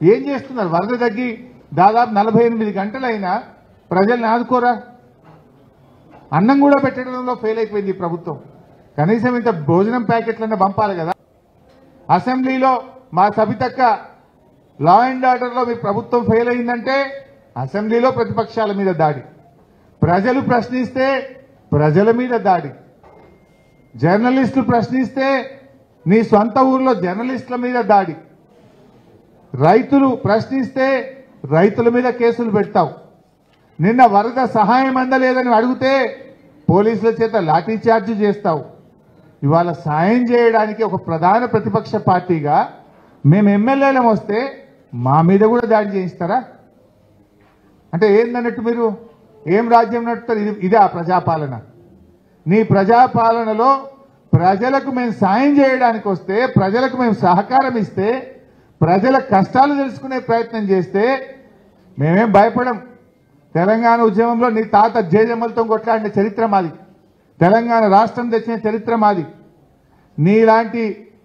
ఏం చేస్తున్నారు? వరద తగ్గి దాదాపు 48 గంటలైనా ప్రజల్ని ఆదుకోరా? అన్నం కూడా పెట్టడంలో ఫెయిల్ అయిపోయింది ఈ ప్రభుత్వం. కనీసం ఇంత భోజనం ప్యాకెట్లన్నా పంపాలి కదా. అసెంబ్లీలో మా సబితక్క లా అండ్ ఆర్డర్లో మీ ప్రభుత్వం ఫెయిల్ అయిందంటే అసెంబ్లీలో ప్రతిపక్షాల మీద దాడి, ప్రజలు ప్రశ్నిస్తే ప్రజల మీద దాడి, జర్నలిస్టులు ప్రశ్నిస్తే నీ సొంత ఊర్లో జర్నలిస్టుల మీద దాడి, రైతులు ప్రశ్నిస్తే రైతుల మీద కేసులు పెడతావు. నిన్న వరద సహాయం అందలేదని అడిగితే పోలీసుల చేత లాఠీ చార్జ్ చేస్తావు. ఇవాళ సాయం చేయడానికి ఒక ప్రధాన ప్రతిపక్ష పార్టీగా మేము ఎమ్మెల్యేలం వస్తే మా మీద కూడా దాడి చేయిస్తారా? అంటే ఏందన్నట్టు మీరు ఏం రాజ్యం నడుపుతారు? ఇదే ఆ ప్రజాపాలన. నీ ప్రజాపాలనలో ప్రజలకు మేము సాయం చేయడానికి వస్తే, ప్రజలకు మేము సహకారం ఇస్తే, ప్రజల కష్టాలు తెలుసుకునే ప్రయత్నం చేస్తే మేమేం భయపడం. తెలంగాణ ఉద్యమంలో నీ తాత జేజమ్మలతో కొట్లాడిన చరిత్ర మాది. తెలంగాణ రాష్ట్రం తెచ్చిన చరిత్ర మాది. నీలాంటి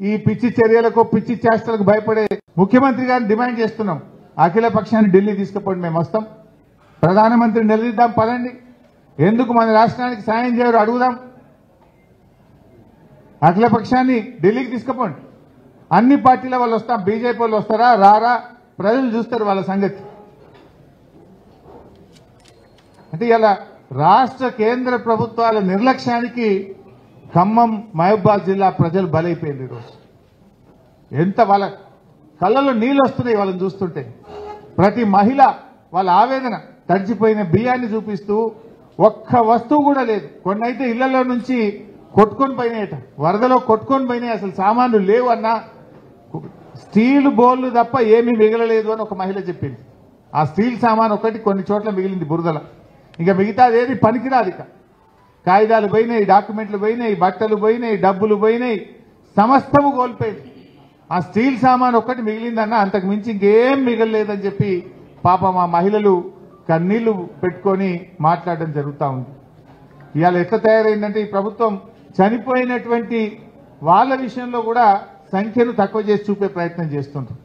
ఈ పిచ్చి చర్యలకు, పిచ్చి చేష్టలకు భయపడే ముఖ్యమంత్రి గారిని డిమాండ్ చేస్తున్నాం. అఖిల పక్షాన్ని ఢిల్లీ తీసుకుపోండి, మేము వస్తాం. ప్రధానమంత్రిని నిలదీద్దాం, పదండి. ఎందుకు మన రాష్ట్రానికి సాయం చేయరు అడుగుదాం. అఖిల పక్షాన్ని ఢిల్లీకి తీసుకుపోండి. అన్ని పార్టీల వాళ్ళు వస్తాం. బీజేపీ వాళ్ళు వస్తారా? రారా? ప్రజలు చూస్తారు వాళ్ళ సంగతి. అంటే ఇలా రాష్ట్ర కేంద్ర ప్రభుత్వాల నిర్లక్ష్యానికి ఖమ్మం, మహబూబాద్ జిల్లా ప్రజలు బలైపోయింది. ఈరోజు ఎంత వాళ్ళ కళ్ళలో నీళ్ళు వస్తున్నాయి వాళ్ళని చూస్తుంటే. ప్రతి మహిళ వాళ్ళ ఆవేదన, తడిచిపోయిన బియ్యాన్ని చూపిస్తూ ఒక్క వస్తువు కూడా లేదు. కొన్ని అయితే ఇళ్లలో నుంచి కొట్టుకొని పోయినాయట, వరదలో కొట్టుకొని పోయినాయి. అసలు సామాన్లు లేవు అన్నా, స్టీల్ బౌల్లు తప్ప ఏమీ మిగలలేదు అని ఒక మహిళ చెప్పింది. ఆ స్టీల్ సామాన్ ఒకటి కొన్ని చోట్ల మిగిలింది బురదల. ఇంకా మిగతాది ఏది పనికిరాదు. ఇక కాగితాలు పోయినాయి, డాక్యుమెంట్లు పోయినాయి, బట్టలు పోయినాయి, డబ్బులు పోయినాయి, సమస్తము కోల్పోయింది. ఆ స్టీల్ సామాన్ ఒక్కటి మిగిలిందన్నా, అంతకు మించి ఇంకేం మిగలలేదని చెప్పి పాపం ఆ మహిళలు కన్నీళ్లు పెట్టుకొని మాట్లాడడం జరుగుతూ ఉంది. ఇవాళ ఎట్లా తయారైందంటే ఈ ప్రభుత్వం చనిపోయినటువంటి వాళ్ళ విషయంలో కూడా సంఖ్యను తక్కువ చేసి చూపే ప్రయత్నం చేస్తుంటారు.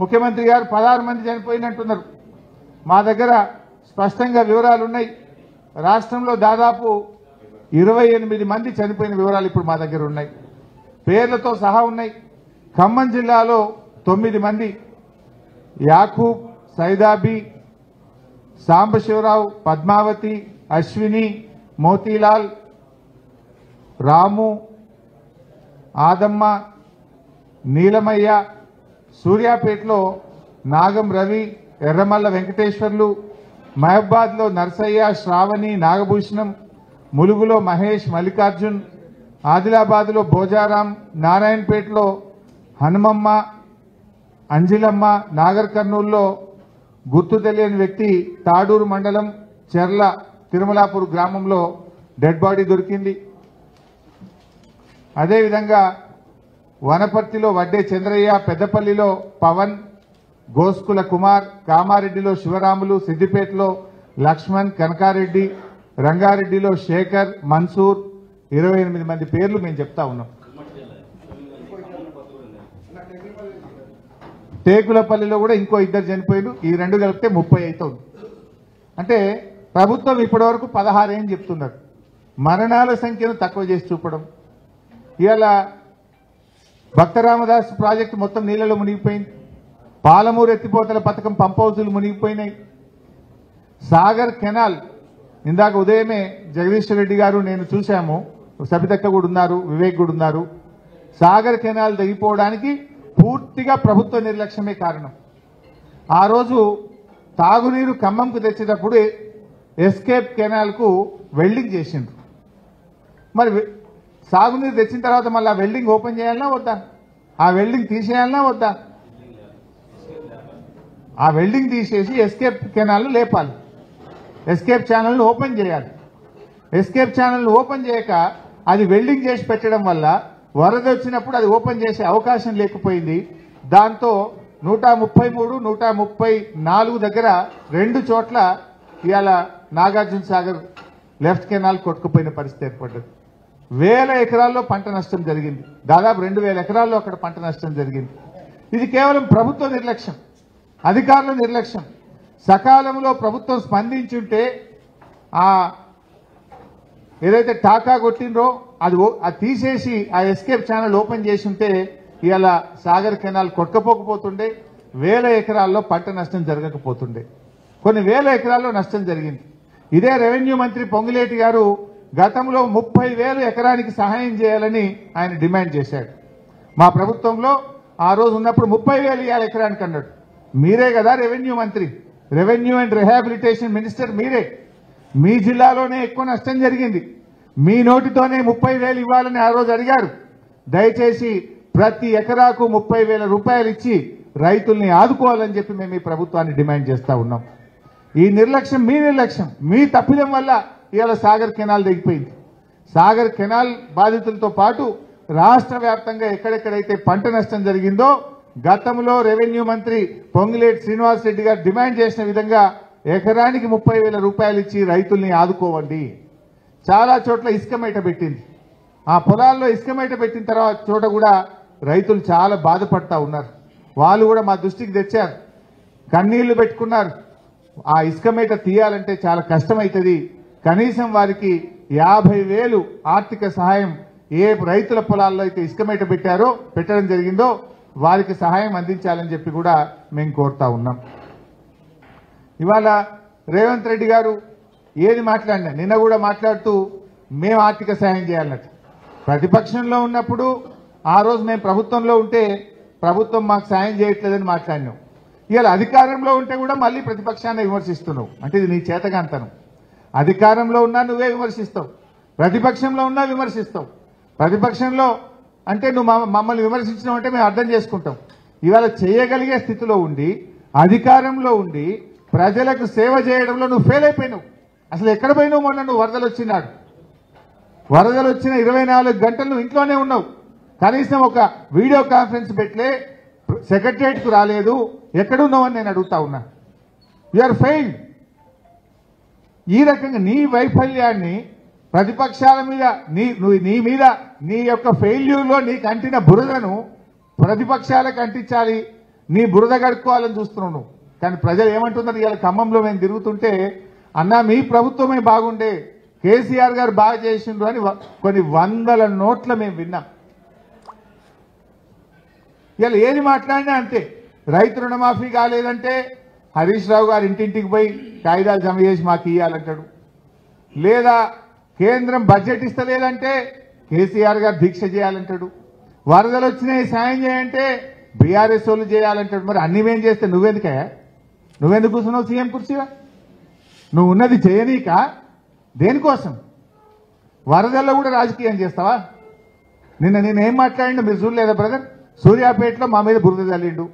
ముఖ్యమంత్రి గారు 16 మంది చనిపోయినట్టున్నారు. మా దగ్గర స్పష్టంగా వివరాలు ఉన్నాయి. రాష్ట్రంలో దాదాపు 28 మంది చనిపోయిన వివరాలు ఇప్పుడు మా దగ్గర ఉన్నాయి, పేర్లతో సహా ఉన్నాయి. ఖమ్మం జిల్లాలో 9 మంది, యాకూబ్, సైదాబి, సాంబశివరావు, పద్మావతి, అశ్విని, మోతీలాల్, రాము, ఆదమ్మ, నీలమయ్య. సూర్యాపేటలో నాగం రవి, ఎర్రమల్ల వెంకటేశ్వర్లు, మహబాద్లో నర్సయ్య, శ్రావణి, నాగభూషణం, ములుగులో మహేష్, మల్లికార్జున్, ఆదిలాబాద్లో భోజారాం, నారాయణపేటలో హనుమమ్మ, అంజిలమ్మ, నాగర్ కర్నూల్లో గుర్తు తెలియని వ్యక్తి, తాడూరు మండలం చెర్ల తిరుమలాపూర్ గ్రామంలో డెడ్ బాడీ దొరికింది. అదేవిధంగా వనపర్తిలో వడ్డే చంద్రయ్య, పెద్దపల్లిలో పవన్, గోస్కుల కుమార్, కామారెడ్డిలో శివరాములు, సిద్దిపేటలో లక్ష్మణ్, కనకారెడ్డి, రంగారెడ్డిలో శేఖర్, మన్సూర్. 28 మంది పేర్లు మేము చెప్తా ఉన్నాం. టేకులపల్లిలో కూడా ఇంకో 2 చనిపోయారు. ఈ 2 కలిపితే 30 అవుతుంది. అంటే ప్రభుత్వం ఇప్పటివరకు 16 అని చెప్తున్నారు. మరణాల సంఖ్యను తక్కువ చేసి చూపడం. ఇవాళ భక్తరామదాస్ ప్రాజెక్టు మొత్తం నీళ్లలో మునిగిపోయింది. పాలమూరు ఎత్తిపోతల పథకం పంప్ హౌజులు మునిగిపోయినాయి. సాగర్ కెనాల్ ఇందాక ఉదయమే జగదీశ్వర్ రెడ్డి గారు నేను చూశాము, సబితక్క కూడా ఉన్నారు, వివేక్ కూడా ఉన్నారు. సాగర్ కెనాల్ తెగిపోవడానికి పూర్తిగా ప్రభుత్వ నిర్లక్ష్యమే కారణం. ఆ రోజు తాగునీరు ఖమ్మంకు తెచ్చేటప్పుడు ఎస్కేప్ కెనాల్ కు వెల్డింగ్ చేసిండ్రు. మరి సాగునీరు తెచ్చిన తర్వాత మళ్ళీ ఆ వెల్డింగ్ ఓపెన్ చేయాలన్నా వద్దా? ఆ వెల్డింగ్ తీసేయాలన్నా వద్దా? ఆ వెల్డింగ్ తీసేసి ఎస్కేప్ కెనాల్ లేపాలి, ఎస్కేప్ ఛానల్ను ఓపెన్ చేయాలి. ఎస్కేప్ ఛానల్ను ఓపెన్ చేయక అది వెల్డింగ్ చేసి పెట్టడం వల్ల వరద వచ్చినప్పుడు అది ఓపెన్ చేసే అవకాశం లేకపోయింది. దాంతో 133, 134 దగ్గర 2 చోట్ల ఇవాళ నాగార్జున సాగర్ లెఫ్ట్ కెనాల్ కొట్టుకుపోయిన పరిస్థితి ఏర్పడ్డది. 1000 ఎకరాల్లో పంట నష్టం జరిగింది. దాదాపు 2000 ఎకరాల్లో అక్కడ పంట నష్టం జరిగింది. ఇది కేవలం ప్రభుత్వ నిర్లక్ష్యం. అధికారుల నిర్లక్ష్యం. సకాలంలో ప్రభుత్వం స్పందించుంటే ఆ ఏదైతే టాకా కొట్టిండ్రో అది తీసేసి ఆ ఎస్కేప్ ఛానల్ ఓపెన్ చేసి ఉంటే ఇవాళ సాగర్ కెనాల్ కొట్టుకపోకపోతుండే, వేల ఎకరాల్లో పంట నష్టం జరగకపోతుండే. కొన్ని వేల ఎకరాల్లో నష్టం జరిగింది. ఇదే రెవెన్యూ మంత్రి పొంగులేటి గారు గతంలో 30,000 ఎకరానికి సహాయం చేయాలని ఆయన డిమాండ్ చేశాడు. మా ప్రభుత్వంలో ఆ రోజు ఉన్నప్పుడు 30,000 ఇవ్వాలి ఎకరానికి అన్నాడు. మీరే కదా రెవెన్యూ మంత్రి, రెవెన్యూ అండ్ రిహాబిలిటేషన్ మినిస్టర్ మీరే. మీ జిల్లాలోనే ఎక్కువ నష్టం జరిగింది. మీ నోటితోనే 30,000 ఇవ్వాలని ఆ రోజు అడిగారు. దయచేసి ప్రతి ఎకరాకు 30,000 రూపాయలు ఇచ్చి రైతుల్ని ఆదుకోవాలని చెప్పి మేము ఈ ప్రభుత్వాన్ని డిమాండ్ చేస్తా ఉన్నాం. ఈ నిర్లక్ష్యం మీ నిర్లక్ష్యం, మీ తప్పిదం వల్ల ఇవాళ సాగర్ కెనాల్ దిగిపోయింది. సాగర్ కెనాల్ బాధితులతో పాటు రాష్ట్ర వ్యాప్తంగా ఎక్కడెక్కడైతే పంట నష్టం జరిగిందో గతంలో రెవెన్యూ మంత్రి పొంగులేటి శ్రీనివాసరెడ్డి గారు డిమాండ్ చేసిన విధంగా ఎకరానికి 30,000 రూపాయలు ఇచ్చి రైతుల్ని ఆదుకోవండి. చాలా చోట్ల ఇసుక మేట పెట్టింది. ఆ పొలాల్లో ఇసుక మేట పెట్టిన తర్వాత చోట కూడా రైతులు చాలా బాధపడతా ఉన్నారు. వాళ్ళు కూడా మా దృష్టికి తెచ్చారు, కన్నీళ్లు పెట్టుకున్నారు. ఆ ఇసుక మేట తీయాలంటే చాలా కష్టమవుతుంది, కనీసం వారికి 50,000 ఆర్థిక సహాయం ఏ రైతుల పొలాల్లో అయితే ఇసుక మేట పెట్టడం జరిగిందో వారికి సహాయం అందించాలని చెప్పి కూడా మేము కోరుతా ఉన్నాం. ఇవాళ రేవంత్ రెడ్డి గారు ఏది మాట్లాడినా నిన్న కూడా మాట్లాడుతూ మేము ఆర్థిక సహాయం చేయాలన్నట్టు. ప్రతిపక్షంలో ఉన్నప్పుడు ఆ రోజు మేము ప్రభుత్వంలో ఉంటే ప్రభుత్వం మాకు సాయం చేయట్లేదని మాట్లాడినాం. ఇవాళ అధికారంలో ఉంటే కూడా మళ్ళీ ప్రతిపక్షాన్ని విమర్శిస్తున్నావు అంటే ఇది నీ చేతగాంతనం. అధికారంలో ఉన్నా నువ్వే విమర్శిస్తావు, ప్రతిపక్షంలో ఉన్నా విమర్శిస్తావు. ప్రతిపక్షంలో అంటే నువ్వు మమ్మల్ని విమర్శించడం అంటే మేము అర్థం చేసుకుంటాం. ఇవాళ చేయగలిగే స్థితిలో ఉండి అధికారంలో ఉండి ప్రజలకు సేవ చేయడంలో నువ్వు ఫెయిల్ అయిపోయినావు. అసలు ఎక్కడ పోయినావు? మొన్న నువ్వు వరదలు వచ్చినాడు, వరదలు వచ్చిన 24 గంటలు నువ్వు ఇంట్లోనే ఉన్నావు. కనీసం ఒక వీడియో కాన్ఫరెన్స్ పెట్టలే, సెక్రటరియట్కు రాలేదు, ఎక్కడున్నావని నేను అడుగుతా ఉన్నా. You are failed. ఈ రకంగా నీ వైఫల్యాన్ని ప్రతిపక్షాల మీద నీ యొక్క ఫెయిల్యూర్లో నీకు అంటిన బురదను ప్రతిపక్షాలకు అంటించాలి, నీ బురద గడుక్కోవాలని చూస్తున్నావు నువ్వు. కానీ ప్రజలు ఏమంటున్నారు? ఇవాళ ఖమ్మంలో మేము తిరుగుతుంటే అన్నా మీ ప్రభుత్వమే బాగుండే, కేసీఆర్ గారు బాగా చేసిండ్రు అని కొన్ని వందల నోట్ల మేము విన్నాం. ఇవాళ ఏది మాట్లాడినా అంతే. రైతు రుణమాఫీ కాలేదంటే హరీష్ రావు గారు ఇంటింటికి పోయి కాగితాలు జమ చేసి మాకు ఇవ్వాలంటాడు. లేదా కేంద్రం బడ్జెట్ ఇస్తలేదంటే కేసీఆర్ గారు దీక్ష చేయాలంటాడు. వరదలు వచ్చినాయి సాయం చేయంటే బీఆర్ఎస్ వాళ్ళు చేయాలంటాడు. మరి అన్ని మేం చేస్తే నువ్వెందుకు కూర్చున్నావు సీఎం కుర్చీగా? నువ్వు ఉన్నది చేయనీక దేనికోసం? వరదల్లో కూడా రాజకీయం చేస్తావా? నేనేం మాట్లాడిండు మీరు చూడలేదా బ్రదర్? సూర్యాపేటలో మా మీద బురద చల్లిండు,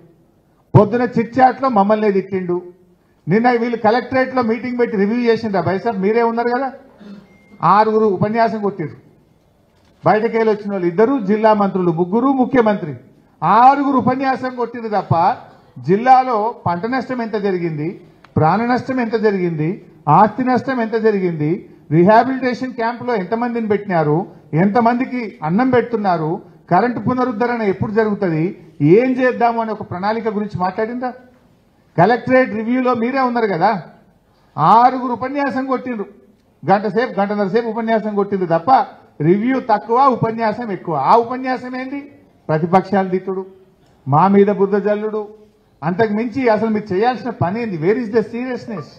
పొద్దున చిట్చాట్లో మమ్మల్ని తిట్టిండు. నిన్న వీళ్ళు కలెక్టరేట్లో మీటింగ్ పెట్టి రివ్యూ చేసిండ్రా బైసాబ్? మీరే ఉన్నారు కదా. 6 ఉపన్యాసం కొట్టిరు. బయటకెళ్ళి వచ్చిన వాళ్ళు 2 జిల్లా మంత్రులు, 3 ముఖ్యమంత్రి, 6 ఉపన్యాసం కొట్టిరు తప్ప జిల్లాలో పంట నష్టం ఎంత జరిగింది, ప్రాణ నష్టం ఎంత జరిగింది, ఆస్తి నష్టం ఎంత జరిగింది, రీహాబిలిటేషన్ క్యాంపులో ఎంతమందిని పెట్టినారు, ఎంతమందికి అన్నం పెడుతున్నారు, కరెంటు పునరుద్ధరణ ఎప్పుడు జరుగుతుంది, ఏం చేద్దాము అనే ఒక ప్రణాళిక గురించి మాట్లాడిందా? కలెక్టరేట్ రివ్యూలో మీరే ఉన్నారు కదా. 6 ఉపన్యాసం కొట్టిండ్రు, గంటన్నర సేపు ఉపన్యాసం కొట్టింది తప్ప రివ్యూ తక్కువ, ఉపన్యాసం ఎక్కువ. ఆ ఉపన్యాసం ఏంటి? ప్రతిపక్షాలు దిట్టుడు, మా మీద బురద జల్లుడు. అంతకు మించి అసలు మీరు చేయాల్సిన పని ఏంది? Where is the seriousness?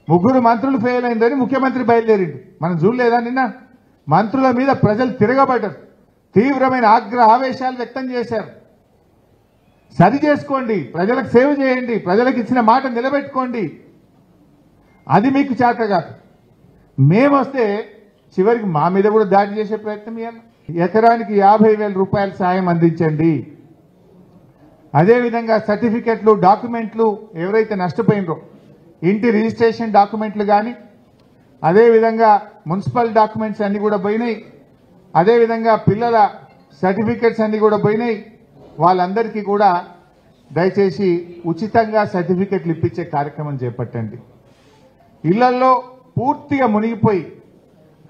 3 మంత్రులు ఫెయిల్ అయిందని ముఖ్యమంత్రి బయలుదేరిండు. మనం చూడలేదా నిన్న? మంత్రుల మీద ప్రజలు తిరగబడ్డారు, తీవ్రమైన ఆవేశాలు వ్యక్తం చేశారు. సరి చేసుకోండి, ప్రజలకు సేవ చేయండి, ప్రజలకు ఇచ్చిన మాట నిలబెట్టుకోండి. అది మీకు చేత కాదు. మేమొస్తే చివరికి మా మీద కూడా దాడి చేసే ప్రయత్నం చేయాలి. ఎకరానికి 50,000 రూపాయల సాయం అందించండి. అదేవిధంగా సర్టిఫికెట్లు, డాక్యుమెంట్లు ఎవరైతే నష్టపోయినరో ఇంటి రిజిస్ట్రేషన్ డాక్యుమెంట్లు కానీ, అదేవిధంగా మున్సిపల్ డాక్యుమెంట్స్ అన్ని కూడా పోయినాయి. అదేవిధంగా పిల్లల సర్టిఫికెట్స్ అన్ని కూడా పోయినాయి. వాళ్ళందరికీ కూడా దయచేసి ఉచితంగా సర్టిఫికెట్లు ఇప్పించే కార్యక్రమం చేపట్టండి. ఇళ్లలో పూర్తిగా మునిగిపోయి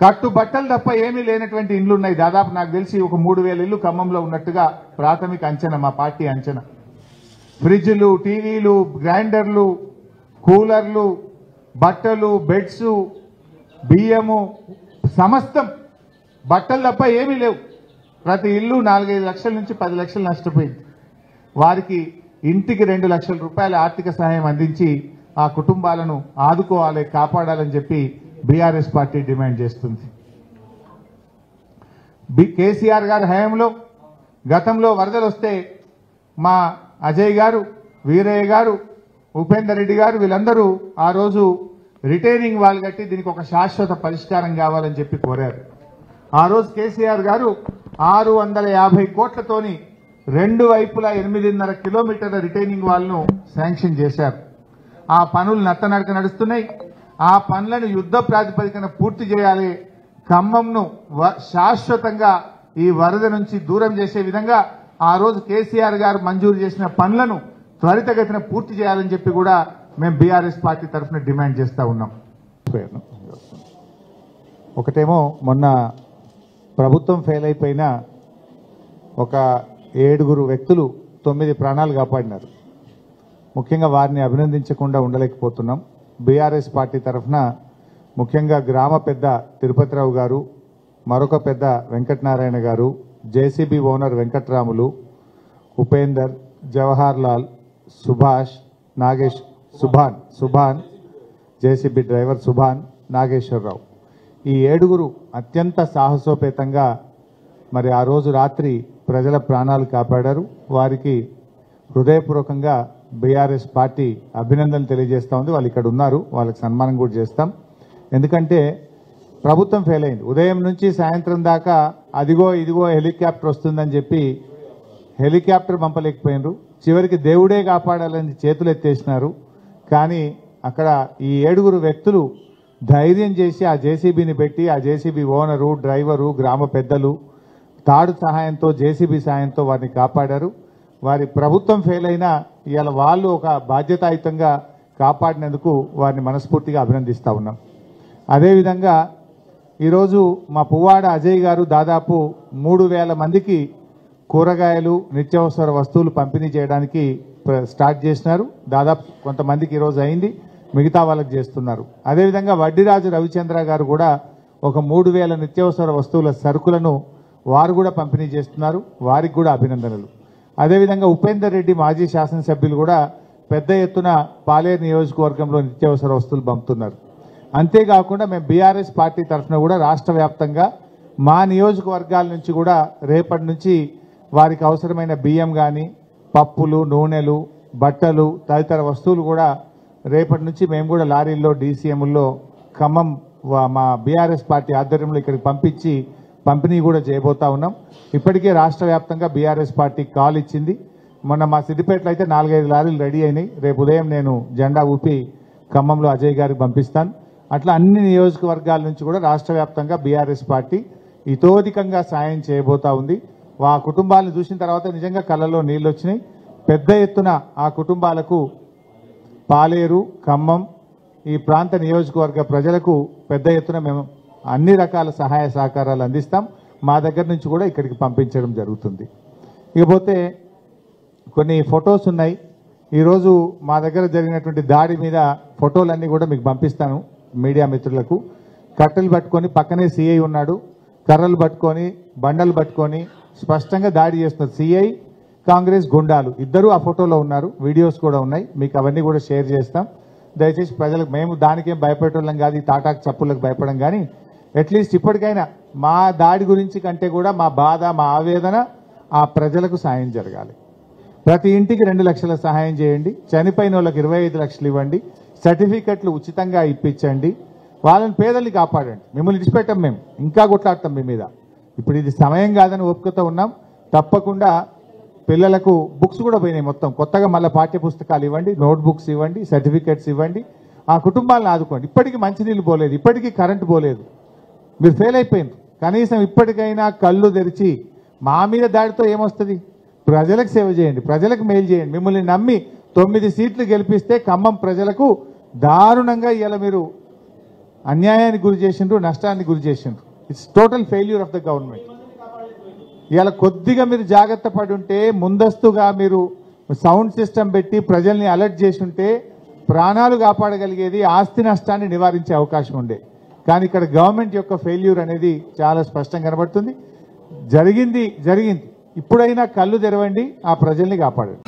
కట్టుబట్టలు తప్ప ఏమీ లేనటువంటి ఇండ్లు ఉన్నాయి. దాదాపు నాకు తెలిసి ఒక 3,000 ఇళ్లు ఖమ్మంలో ఉన్నట్టుగా ప్రాథమిక అంచనా, మా పార్టీ అంచనా. ఫ్రిడ్జ్లు, టీవీలు, గ్రైండర్లు, కూలర్లు, బట్టలు, బెడ్స్, బియ్యము, సమస్తం బట్టలు తప్ప ఏమీ లేవు. ప్రతి ఇల్లు 4-5 లక్షల నుంచి 10 లక్షలు నష్టపోయింది. వారికి ఇంటికి 2 లక్షల రూపాయల ఆర్థిక సహాయం అందించి ఆ కుటుంబాలను ఆదుకోవాలి, కాపాడాలని చెప్పి బీఆర్ఎస్ పార్టీ డిమాండ్ చేస్తుంది. కేసీఆర్ గారి హయాంలో గతంలో వరదలు వస్తే మా అజయ్ గారు, వీరయ్య గారు, ఉపేందర్ రెడ్డి గారు వీళ్ళందరూ ఆ రోజు రిటైనింగ్ వాల్ కట్టి దీనికి ఒక శాశ్వత పరిష్కారం కావాలని చెప్పి కోరారు. ఆ రోజు కేసీఆర్ గారు 650 కోట్లతోని 2 వైపులా 8.5 కిలోమీటర్ల రిటైనింగ్ వాల్ను శాంక్షన్ చేశారు. ఆ పనులు నత్తనడక నడుస్తున్నాయి. ఆ పనులను యుద్ధ ప్రాతిపదికన పూర్తి చేయాలి. ఖమ్మంను శాశ్వతంగా ఈ వరద నుంచి దూరం చేసే విధంగా ఆ రోజు కేసీఆర్ గారు మంజూరు చేసిన పనులను త్వరితగతిన పూర్తి చేయాలని చెప్పి కూడా మేము బీఆర్ఎస్ పార్టీ తరఫున డిమాండ్ చేస్తా ఉన్నాం. ఒకటేమో మొన్న ప్రభుత్వం ఫెయిల్ అయిపోయిన ఒక 7 వ్యక్తులు 9 ప్రాణాలు కాపాడినారు. ముఖ్యంగా వారిని అభినందించకుండా ఉండలేకపోతున్నాం. బీఆర్ఎస్ పార్టీ తరఫున ముఖ్యంగా గ్రామ పెద్ద తిరుపతిరావు గారు, మరొక పెద్ద వెంకటనారాయణ గారు, JCB owner Venkatramulu, Upender, Jawahar Lal, Subhash, Nagesh, Subhan, JCB driver Subhan, Nageswararao, ఈ 7 అత్యంత సాహసోపేతంగా మరి ఆ రోజు రాత్రి ప్రజల ప్రాణాలు కాపాడారు. వారికి హృదయపూర్వకంగా బీఆర్ఎస్ పార్టీ అభినందనలు తెలియజేస్తా ఉంది. వాళ్ళు ఇక్కడ ఉన్నారు, వాళ్ళకి సన్మానం కూడా చేస్తాం. ఎందుకంటే ప్రభుత్వం ఫెయిల్ అయింది. ఉదయం నుంచి సాయంత్రం దాకా అదిగో ఇదిగో హెలికాప్టర్ వస్తుందని చెప్పి హెలికాప్టర్ పంపలేకపోయినారు. చివరికి దేవుడే కాపాడాలని చేతులు ఎత్తేసినారు. కానీ అక్కడ ఈ 7 వ్యక్తులు ధైర్యం చేసి ఆ జేసీబీని పెట్టి ఆ జేసీబీ ఓనరు, డ్రైవరు, గ్రామ పెద్దలు తాడు సహాయంతో, జేసీబీ సహాయంతో వారిని కాపాడారు. వారి ప్రభుత్వం ఫెయిల్ అయినా ఇవాళ వాళ్ళు ఒక బాధ్యతాయుతంగా కాపాడినందుకు వారిని మనస్ఫూర్తిగా అభినందిస్తా ఉన్నాం. అదేవిధంగా ఈరోజు మా పువ్వాడ అజయ్ గారు దాదాపు 3,000 మందికి కూరగాయలు, నిత్యావసర వస్తువులు పంపిణీ చేయడానికి స్టార్ట్ చేసినారు. దాదాపు కొంతమందికి ఈరోజు అయింది, మిగతా వాళ్ళకి చేస్తున్నారు. అదేవిధంగా వడ్డీరాజు రవిచంద్ర గారు కూడా ఒక 3,000 నిత్యావసర వస్తువుల సరుకులను వారు కూడా పంపిణీ చేస్తున్నారు. వారికి కూడా అభినందనలు. అదేవిధంగా ఉపేందర్ రెడ్డి మాజీ శాసనసభ్యులు కూడా పెద్ద ఎత్తున పాలేరు నియోజకవర్గంలో నిత్యావసర వస్తువులు పంపుతున్నారు. అంతేకాకుండా మేము బీఆర్ఎస్ పార్టీ తరఫున కూడా రాష్ట్ర వ్యాప్తంగా మా నియోజకవర్గాల నుంచి కూడా రేపటి నుంచి వారికి అవసరమైన బియ్యం కానీ, పప్పులు, నూనెలు, బట్టలు తదితర వస్తువులు కూడా రేపటి నుంచి మేము కూడా లారీల్లో, డీసీఎంల్లో ఖమ్మం మా బీఆర్ఎస్ పార్టీ ఆధ్వర్యంలో ఇక్కడికి పంపించి పంపిణీ కూడా చేయబోతా ఉన్నాం. ఇప్పటికే రాష్ట్ర వ్యాప్తంగా బీఆర్ఎస్ పార్టీ కాల్ ఇచ్చింది. మొన్న మా సిద్దిపేటలో అయితే 4-5 లారీలు రెడీ అయినాయి. రేపు ఉదయం నేను జెండా ఊపి ఖమ్మంలో అజయ్ గారికి పంపిస్తాను. అట్లా అన్ని నియోజకవర్గాల నుంచి కూడా రాష్ట్ర వ్యాప్తంగా బీఆర్ఎస్ పార్టీ ఇతోధికంగా సాయం చేయబోతా ఉంది. ఆ కుటుంబాలను చూసిన తర్వాత నిజంగా కళ్ళలో నీళ్ళు వచ్చినాయి. పెద్ద ఎత్తున ఆ కుటుంబాలకు పాలేరు, ఖమ్మం ఈ ప్రాంత నియోజకవర్గ ప్రజలకు పెద్ద ఎత్తున మేము అన్ని రకాల సహాయ సహకారాలు అందిస్తాం. మా దగ్గర నుంచి కూడా ఇక్కడికి పంపించడం జరుగుతుంది. ఇకపోతే కొన్ని ఫొటోస్ ఉన్నాయి. ఈరోజు మా దగ్గర జరిగినటువంటి దాడి మీద ఫోటోలన్నీ కూడా మీకు పంపిస్తాను మీడియా మిత్రులకు. కట్టెలు పట్టుకొని పక్కనే సిఐ ఉన్నాడు, కర్రలు పట్టుకొని బండలు పట్టుకొని స్పష్టంగా దాడి చేస్తున్నారు. సిఐ, కాంగ్రెస్ గుండాలు ఇద్దరు ఆ ఫోటోలో ఉన్నారు. వీడియోస్ కూడా ఉన్నాయి, మీకు అవన్నీ కూడా షేర్ చేస్తాం. దయచేసి ప్రజలకు, మేము దానికేం భయపెట్టడం కాదు, ఈ తాటాకు చప్పులకు భయపడం, కానీ అట్లీస్ట్ ఇప్పటికైనా మా దాడి గురించి కంటే కూడా మా బాధ, మా ఆవేదన ఆ ప్రజలకు సాయం జరగాలి. ప్రతి ఇంటికి 2 లక్షల సహాయం చేయండి. చనిపోయిన వాళ్ళకి 25 లక్షలు ఇవ్వండి. సర్టిఫికెట్లు ఉచితంగా ఇప్పించండి. వాళ్ళని పేదల్ని కాపాడండి. మిమ్మల్ని విడిచిపెట్టాం, మేము ఇంకా కొట్లాడతాం మీ మీద. ఇప్పుడు ఇది సమయం కాదని ఓపికతో ఉన్నాం. తప్పకుండా పిల్లలకు బుక్స్ కూడా పోయినాయి మొత్తం. కొత్తగా మళ్ళీ పాఠ్య పుస్తకాలు ఇవ్వండి, నోట్బుక్స్ ఇవ్వండి, సర్టిఫికెట్స్ ఇవ్వండి. ఆ కుటుంబాలను ఆదుకోండి. ఇప్పటికీ మంచినీళ్ళు పోలేదు, ఇప్పటికీ కరెంటు పోలేదు. మీరు ఫెయిల్ అయిపోయింది. కనీసం ఇప్పటికైనా కళ్ళు తెరిచి మా మీద దాడితో ఏమొస్తుంది? ప్రజలకు సేవ చేయండి, ప్రజలకు మేలు చేయండి. మిమ్మల్ని నమ్మి 9 సీట్లు గెలిపిస్తే ఖమ్మం ప్రజలకు దారుణంగా ఇలా మీరు అన్యాయానికి గురి చేసిండ్రు, నష్టానికి గురి చేసిండ్రు. It's total failure of the government. ఇలా కొద్దిగా మీరు జాగ్రత్త పడి ఉంటే, ముందస్తుగా మీరు సౌండ్ సిస్టమ్ పెట్టి ప్రజల్ని అలర్ట్ చేసి ఉంటే ప్రాణాలు కాపాడగలిగేది, ఆస్తి నష్టాన్ని నివారించే అవకాశం ఉండే. కానీ ఇక్కడ గవర్నమెంట్ యొక్క ఫెయిల్యూర్ అనేది చాలా స్పష్టంగా కనబడుతుంది. జరిగింది. ఇప్పుడైనా కళ్ళు తెరవండి, ఆ ప్రజల్ని కాపాడండి.